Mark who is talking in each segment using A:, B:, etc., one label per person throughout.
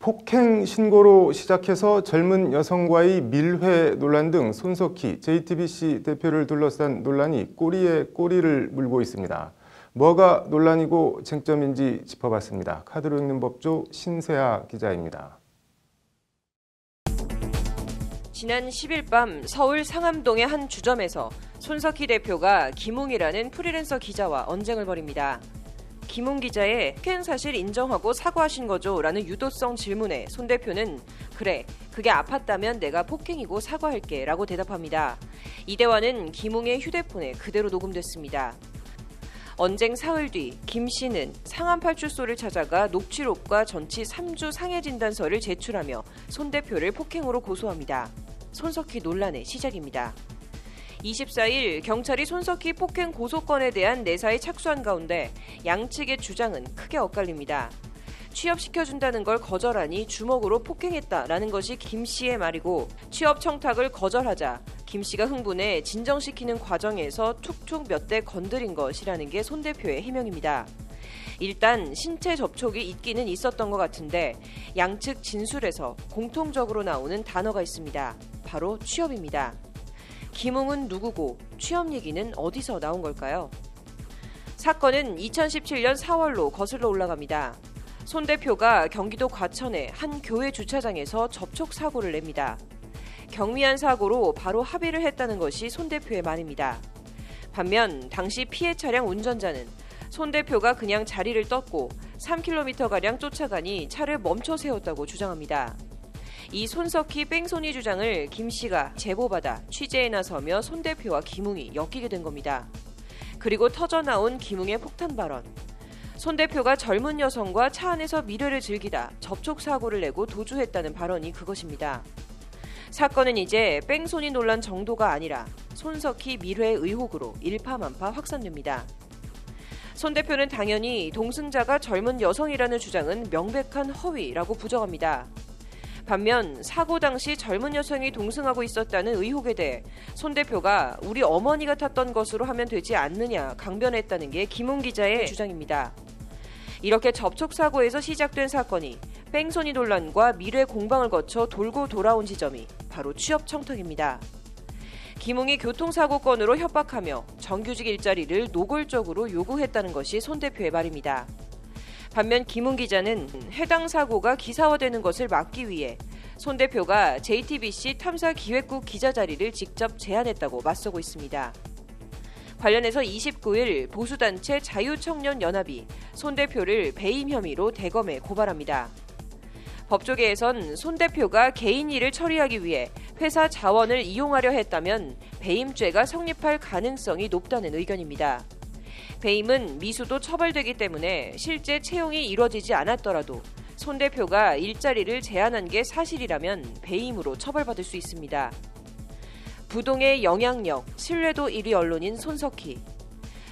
A: 폭행 신고로 시작해서 젊은 여성과의 밀회 논란 등 손석희 JTBC 대표를 둘러싼 논란이 꼬리에 꼬리를 물고 있습니다. 뭐가 논란이고 쟁점인지 짚어봤습니다. 카드로 읽는 법조 신세아 기자입니다.
B: 지난 10일 밤 서울 상암동의 한 주점에서 손석희 대표가 김웅이라는 프리랜서 기자와 언쟁을 벌입니다. 김웅 기자의 폭행 사실 인정하고 사과하신 거죠? 라는 유도성 질문에 손 대표는 그래, 그게 아팠다면 내가 폭행이고 사과할게 라고 대답합니다. 이 대화는 김웅의 휴대폰에 그대로 녹음됐습니다. 언쟁 사흘 뒤 김 씨는 상암파출소를 찾아가 녹취록과 전치 3주 상해진단서를 제출하며 손 대표를 폭행으로 고소합니다. 손석희 논란의 시작입니다. 24일 경찰이 손석희 폭행 고소건에 대한 내사에 착수한 가운데 양측의 주장은 크게 엇갈립니다. 취업시켜준다는 걸 거절하니 주먹으로 폭행했다라는 것이 김 씨의 말이고, 취업 청탁을 거절하자 김 씨가 흥분해 진정시키는 과정에서 툭툭 몇 대 건드린 것이라는 게 손 대표의 해명입니다. 일단 신체 접촉이 있기는 있었던 것 같은데 양측 진술에서 공통적으로 나오는 단어가 있습니다. 바로 취업입니다. 김웅은 누구고 취업 얘기는 어디서 나온 걸까요? 사건은 2017년 4월로 거슬러 올라갑니다. 손 대표가 경기도 과천의 한 교회 주차장에서 접촉 사고를 냅니다. 경미한 사고로 바로 합의를 했다는 것이 손 대표의 말입니다. 반면 당시 피해 차량 운전자는 손 대표가 그냥 자리를 떴고 3km가량 쫓아가니 차를 멈춰 세웠다고 주장합니다. 이 손석희 뺑소니 주장을 김 씨가 제보받아 취재에 나서며 손 대표와 김웅이 엮이게 된 겁니다. 그리고 터져나온 김웅의 폭탄 발언. 손 대표가 젊은 여성과 차 안에서 밀회를 즐기다 접촉 사고를 내고 도주했다는 발언이 그것입니다. 사건은 이제 뺑소니 논란 정도가 아니라 손석희 밀회 의혹으로 일파만파 확산됩니다. 손 대표는 당연히 동승자가 젊은 여성이라는 주장은 명백한 허위라고 부정합니다. 반면 사고 당시 젊은 여성이 동승하고 있었다는 의혹에 대해 손 대표가 우리 어머니가 탔던 것으로 하면 되지 않느냐 강변했다는 게 김웅 기자의 주장입니다. 이렇게 접촉 사고에서 시작된 사건이 뺑소니 논란과 밀회 공방을 거쳐 돌고 돌아온 지점이 바로 취업 청탁입니다. 김웅이 교통사고 건으로 협박하며 정규직 일자리를 노골적으로 요구했다는 것이 손 대표의 말입니다. 반면 김웅 기자는 해당 사고가 기사화되는 것을 막기 위해 손 대표가 JTBC 탐사기획국 기자 자리를 직접 제안했다고 맞서고 있습니다. 관련해서 29일 보수단체 자유청년연합이 손 대표를 배임 혐의로 대검에 고발합니다. 법조계에선 손 대표가 개인 일을 처리하기 위해 회사 자원을 이용하려 했다면 배임죄가 성립할 가능성이 높다는 의견입니다. 배임은 미수도 처벌되기 때문에 실제 채용이 이뤄지지 않았더라도 손 대표가 일자리를 제한한 게 사실이라면 배임으로 처벌받을 수 있습니다. 부동의 영향력, 신뢰도 1위 언론인 손석희.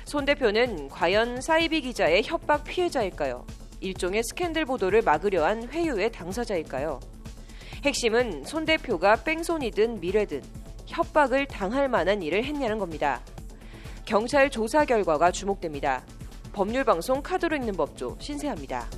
B: 손 대표는 과연 사이비 기자의 협박 피해자일까요? 일종의 스캔들 보도를 막으려 한 회유의 당사자일까요? 핵심은 손 대표가 뺑소니든 밀회든 협박을 당할 만한 일을 했냐는 겁니다. 경찰 조사 결과가 주목됩니다. 법률방송 카드로 읽는 법조 신세아입니다.